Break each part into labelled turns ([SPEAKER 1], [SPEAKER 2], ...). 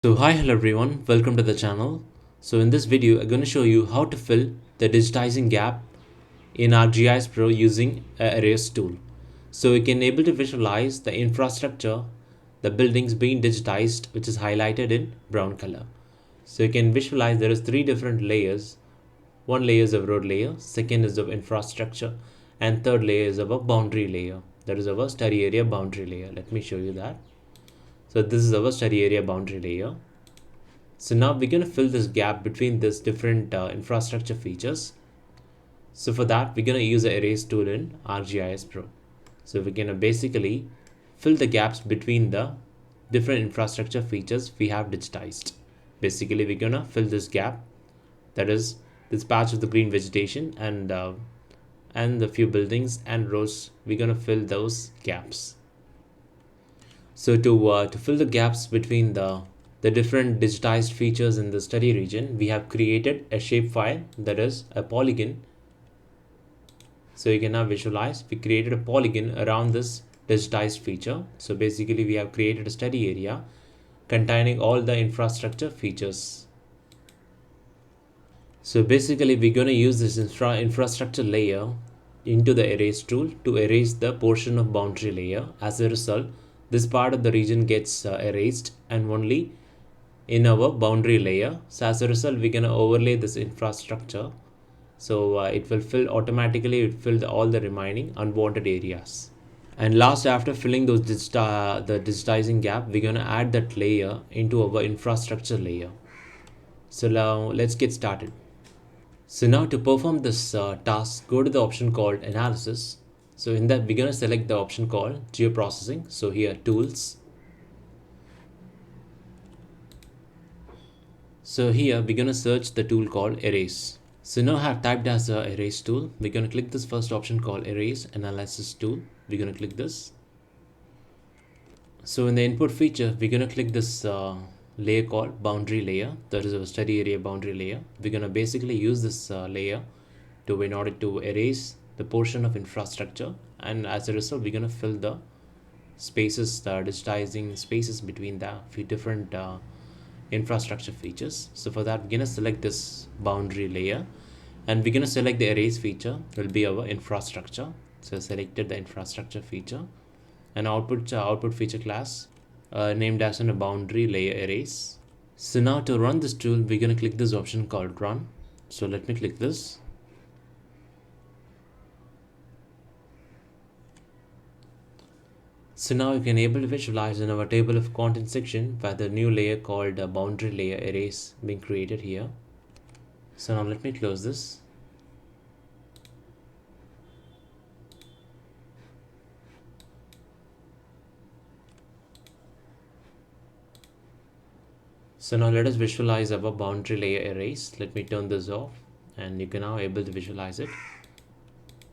[SPEAKER 1] So hi, hello everyone, welcome to the channel. So in this video, I'm going to show you how to fill the digitizing gap in ArcGIS Pro using a erase tool. So we can able to visualize the infrastructure, the buildings being digitized, which is highlighted in brown color. So you can visualize there is three different layers. One layer is a road layer, second is of infrastructure, and third layer is of a boundary layer. That is our study area boundary layer. Let me show you that. So this is our study area boundary layer. So now we're going to fill this gap between these different infrastructure features. So for that, we're going to use the erase tool in ArcGIS Pro. So we're going to basically fill the gaps between the different infrastructure features we have digitized. Basically, we're going to fill this gap, that is this patch of the green vegetation and the few buildings and roads. We're going to fill those gaps. So to fill the gaps between the different digitized features in the study region, we have created a shapefile, that is a polygon. So you can now visualize, we created a polygon around this digitized feature. So basically we have created a study area containing all the infrastructure features. So basically we're going to use this infrastructure layer into the erase tool to erase the portion of boundary layer. As a result, this part of the region gets erased and only in our boundary layer. So as a result, we're going to overlay this infrastructure. So it will fill automatically, it fill all the remaining unwanted areas. And last, after filling those the digitizing gap, we're going to add that layer into our infrastructure layer. So now let's get started. So now to perform this task, go to the option called analysis. So in that, we're going to select the option called geoprocessing. So here, tools. So here we're going to search the tool called erase. So now I have typed as a erase tool. We're going to click this first option called erase analysis tool. We're going to click this. So in the input feature, we're going to click this layer called boundary layer. That is our study area boundary layer. We're going to basically use this layer in order to erase the portion of infrastructure. And as a result, we're going to fill the spaces, the digitizing spaces between the few different infrastructure features. So for that, we're going to select this boundary layer and we're going to select the erase feature. It will be our infrastructure. So I selected the infrastructure feature and output feature class named as a boundary layer erase. So now to run this tool, we're going to click this option called run. So let me click this. So now you can able to visualize in our table of contents section where the new layer called boundary layer erase being created here. So now let me close this. So now let us visualize our boundary layer erase. Let me turn this off and you can now able to visualize it.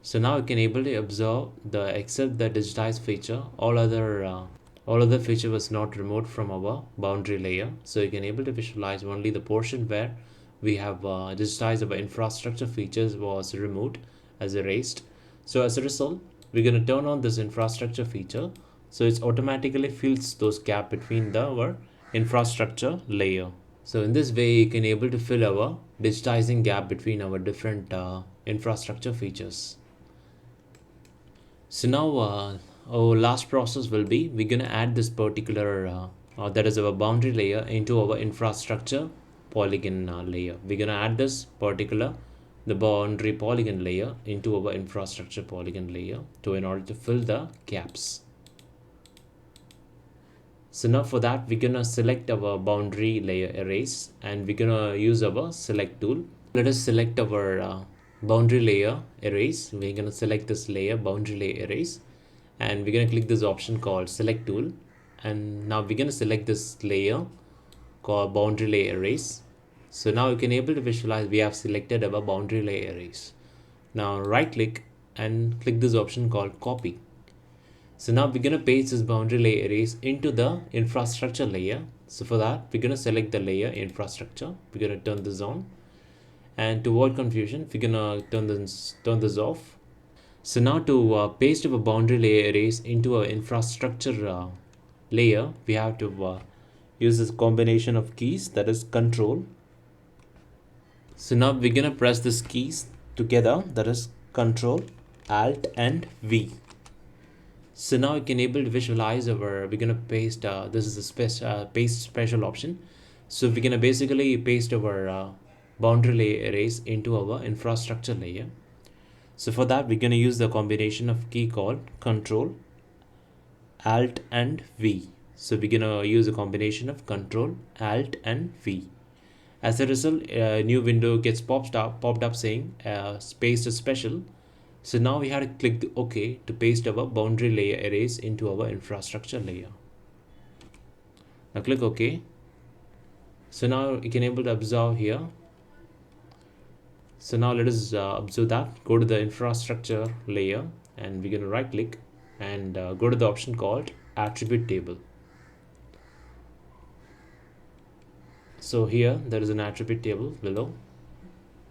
[SPEAKER 1] So now you can able to observe except the digitized feature, all other feature was not removed from our boundary layer. So you can able to visualize only the portion where we have digitized our infrastructure features was removed as erased. So as a result, we're going to turn on this infrastructure feature. So it automatically fills those gap between our infrastructure layer. So in this way, you can able to fill our digitizing gap between our different infrastructure features. So now our last process will be, we're going to add this particular that is our boundary layer into our infrastructure polygon layer. We're going to add this particular the boundary polygon layer into our infrastructure polygon layer in order to fill the gaps. So now for that, we're going to select our boundary layer erase and we're going to use our select tool. Let us select our boundary layer erase. We're going to select this layer boundary layer erase and we're going to click this option called select tool. And now we're going to select this layer called boundary layer erase. So now you can able to visualize we have selected our boundary layer erase. Now right click and click this option called copy. So now we're going to paste this boundary layer erase into the infrastructure layer. So for that, we're going to select the layer infrastructure. We're going to turn this on. And to avoid confusion, we're going to turn this off. So now to paste our boundary layer erase into our infrastructure layer, we have to use this combination of keys, that is Control. So now we're gonna press these keys together, that is Control, Alt and V. So now we can able to visualize our, we're gonna paste, this is the paste special option. So we're gonna basically paste our boundary layer arrays into our infrastructure layer. So for that, we're gonna use the combination of key called Control, Alt and V. So we're gonna use a combination of Control, Alt and V. As a result, a new window gets popped up saying paste special. So now we have to click the OK to paste our boundary layer arrays into our infrastructure layer. Now click OK. So now you can able to observe here. So now let us observe that. Go to the infrastructure layer and we're going to right click and go to the option called attribute table. So here there is an attribute table below.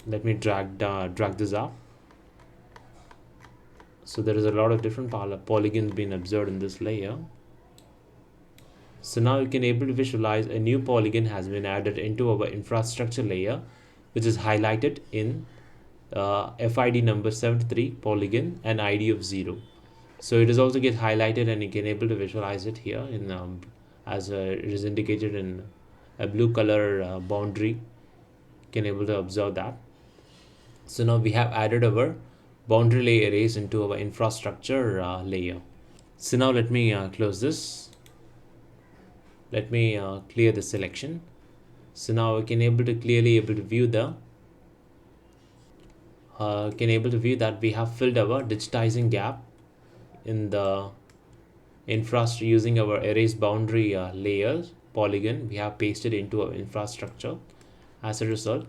[SPEAKER 1] Let me drag this up. So there is a lot of different polygons being observed in this layer. So now you can able to visualize a new polygon has been added into our infrastructure layer, which is highlighted in FID number 73 polygon and ID of 0. So it is also get highlighted and you can able to visualize it here in as it is indicated in a blue color boundary. You can able to observe that. So now we have added our boundary layer arrays into our infrastructure layer. So now let me close this. Let me clear the selection. So now we can able to clearly able to view the that we have filled our digitizing gap in the infrastructure using our arrays boundary layers polygon. We have pasted into our infrastructure. As a result,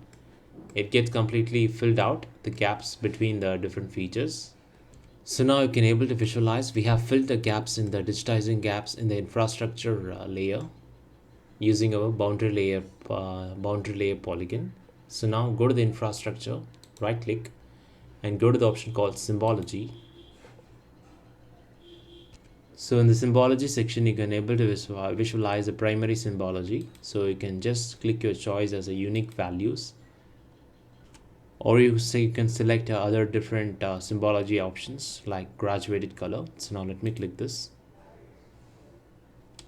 [SPEAKER 1] it gets completely filled out the gaps between the different features. So now you can able to visualize we have filled the gaps in the digitizing gaps in the infrastructure layer using our boundary layer polygon. So now go to the infrastructure, right click and go to the option called symbology. So in the symbology section, you can able to visualize the primary symbology. So you can just click your choice as a unique values, or you can select other different symbology options like graduated color. So now let me click this.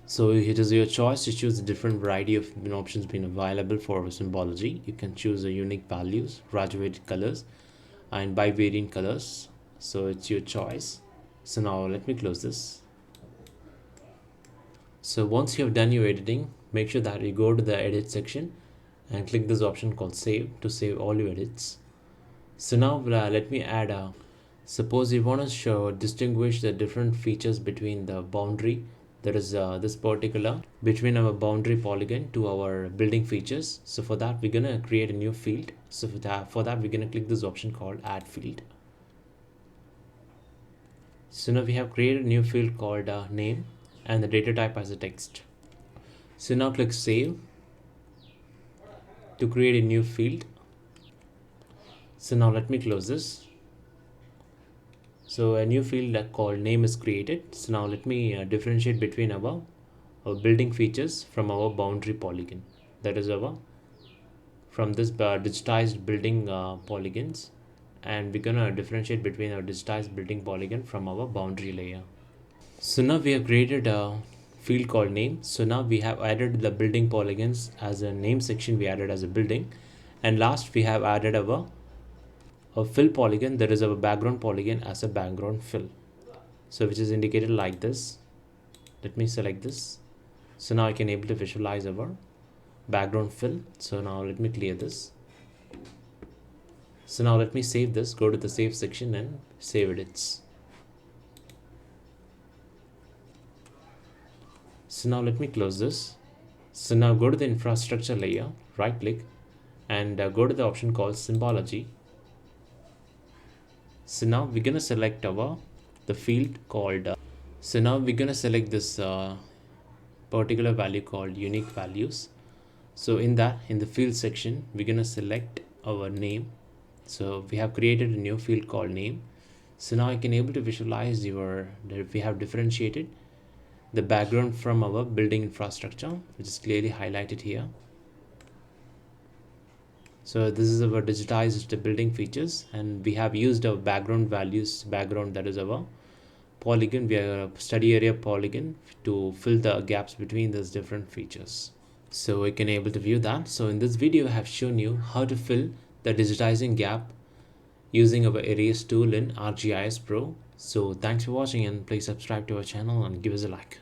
[SPEAKER 1] So it is your choice to choose a different variety of options being available for symbology. You can choose a unique values, graduated colors and bivariant colors. So it's your choice. So now let me close this. So once you have done your editing, make sure that you go to the edit section and click this option called save to save all your edits. So now let me add a, suppose you want to distinguish the different features between the boundary, that is this particular between our boundary polygon to our building features. So for that we're gonna create a new field. So for that we're gonna click this option called add field. So now we have created a new field called name and the data type as a text. So now click save to create a new field. So now let me close this. So a new field called name is created. So now let me differentiate between our building features from our boundary polygon. That is our from this digitized building polygons, and we're gonna differentiate between our digitized building polygon from our boundary layer. So now we have created a field called name. So now we have added the building polygons as a name section. We added as a building, and last we have added our a fill polygon, that is our background polygon as a background fill. So which is indicated like this. Let me select this. So now I can able to visualize our background fill. So now let me clear this. So now let me save this, go to the save section and save edits. So now let me close this. So now go to the infrastructure layer, right click and go to the option called symbology. So now we're gonna select the field called so now we're gonna select this particular value called unique values. So in the field section we're gonna select our name. So we have created a new field called name. So now I can able to visualize we have differentiated the background from our building infrastructure, which is clearly highlighted here. So this is our digitized building features, and we have used our background values, background, that is our polygon, we are a study area polygon, to fill the gaps between those different features. So we can able to view that. So in this video I have shown you how to fill the digitizing gap using our erase tool in ArcGIS Pro. So thanks for watching, and please subscribe to our channel and give us a like.